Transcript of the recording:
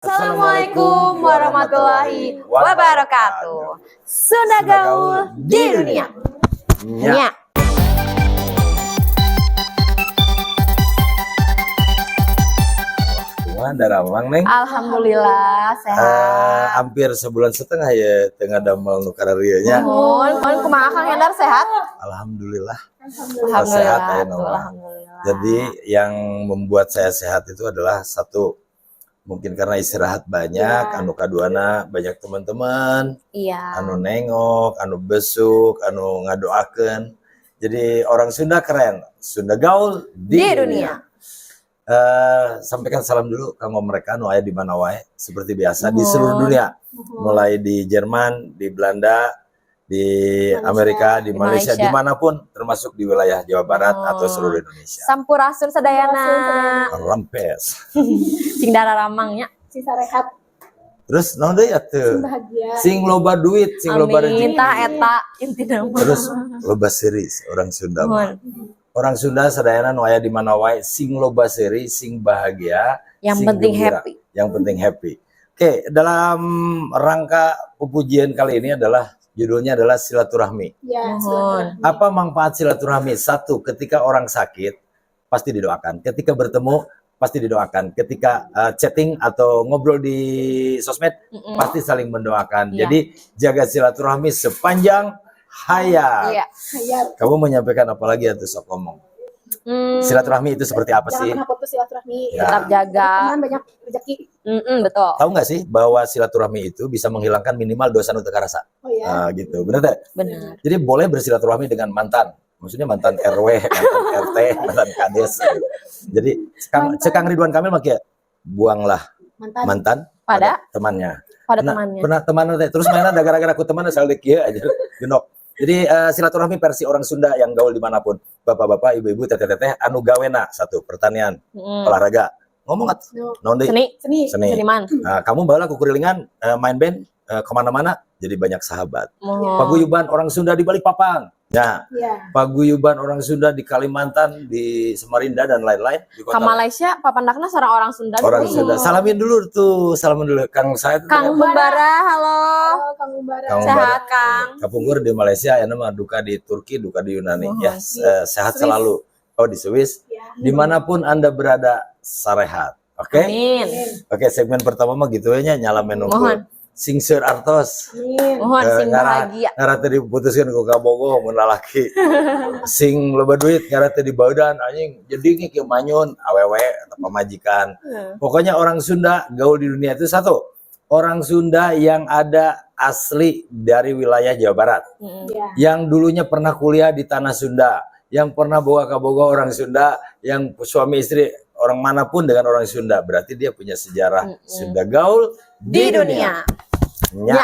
Assalamualaikum warahmatullahi wabarakatuh. Sunda gaul di dunia. Ya. Gimana Daramang Neng? Alhamdulillah sehat. Hampir sebulan setengah ya tengah damel nu kararieunya. Mohon kumaha Kang Hendar sehat? Alhamdulillah. Alhamdulillah. Sehat ya Nona. Alhamdulillah. Jadi yang membuat saya sehat itu adalah satu, mungkin karena istirahat banyak, anu kaduana banyak teman-teman, Iya. anu nengok, anu besuk, anu ngadoakeun. Jadi orang Sunda keren, Sunda gaul di dunia. Sampaikan salam dulu kanggo mereka nu aya di mana wae seperti biasa di seluruh dunia. Mulai di Jerman, di Belanda, di Amerika, di Malaysia, dimanapun termasuk di wilayah Jawa Barat atau seluruh Indonesia. Sampurasun sadayana. Rampes. Cing dararamangnya. Sing sarehat, Terus naon deui atuh? bahagia. Sing loba duit, sing loba Amin. rezeki. Tah eta inti nama. Terus loba seris orang Sunda mah. Mohon. Orang Sunda sadayana nu aya di mana wae sing loba seuri, sing bahagia, Yang sing penting gembira. happy. Yang penting happy. Oke, dalam rangka pujian kali ini adalah judulnya adalah silaturahmi. Ya, Mohon. Apa manfaat silaturahmi? Satu, ketika orang sakit pasti didoakan. Ketika bertemu pasti didoakan. Ketika chatting atau ngobrol di sosmed pasti saling mendoakan. Iya. Jadi jaga silaturahmi sepanjang hayat. Iya. hayat. Kamu menyampaikan apa lagi atau sok ngomong? Silaturahmi itu seperti apa Jangan sih? pernah putus silaturahmi. Ya. Tetap jaga. Teman banyak rezeki. Betul. Tahu nggak sih bahwa silaturahmi itu bisa menghilangkan minimal dosa nu teu karasa? Oh ya. Gitu. Benar tak? Benar. Jadi boleh bersilaturahmi dengan mantan. Maksudnya mantan RW, mantan RT, mantan Kades. Jadi Cekang Ridwan Kamil mah kieu, buanglah Mantan. mantan Pada temannya. pada temannya. Pernah teman teh terus mainan gara-gara aku teman asal kieu aja genok. Jadi silaturahmi versi orang Sunda yang gaul dimanapun. Bapak-bapak, ibu-ibu, teteh-teteh, anu gawena satu pertanian, olahraga. Ngomong atuh. Naon deui? Seni. Seni. Seniman. Nah, kamu baheula kukurilingan main band kemana-mana jadi banyak sahabat. Mohon. Paguyuban orang Sunda di Balikpapan. Ya, Ya. paguyuban orang Sunda di Kalimantan, di Samarinda dan lain-lain di Ke Malaysia papandakna sareng orang Sunda. orang gitu. Sunda. Salamin dulu tuh, salamin dulu. Kang saya tuh Kang Membara, halo. Oh, Kang Umbara. Kang Sehat, Kang. kapungkur di Malaysia, ya nama duka di Turki, duka di Yunani. Ya, sehat Swiss. selalu. Oh, di Swiss. Ya. Dimanapun Anda berada, sarehat. Oke? Amin. Oke, segmen pertama mah gitu aja nyala menu. Mohon. Sing seur artos. Amin. Mohon sing bahagia. Ngara teh diputuskeun ku kabogoh mun lalaki. Sing loba duit ngara teh dibaudan anjing jadi kieu manyun awewe atau pamajikan. Pokoknya orang Sunda gaul di dunia itu satu. Orang Sunda yang ada asli dari wilayah Jawa Barat. Ya. Yang dulunya pernah kuliah di tanah Sunda, yang pernah bawa kabogoh orang Sunda, yang suami istri orang manapun dengan orang Sunda, berarti dia punya sejarah Sunda gaul di dunia. Ya.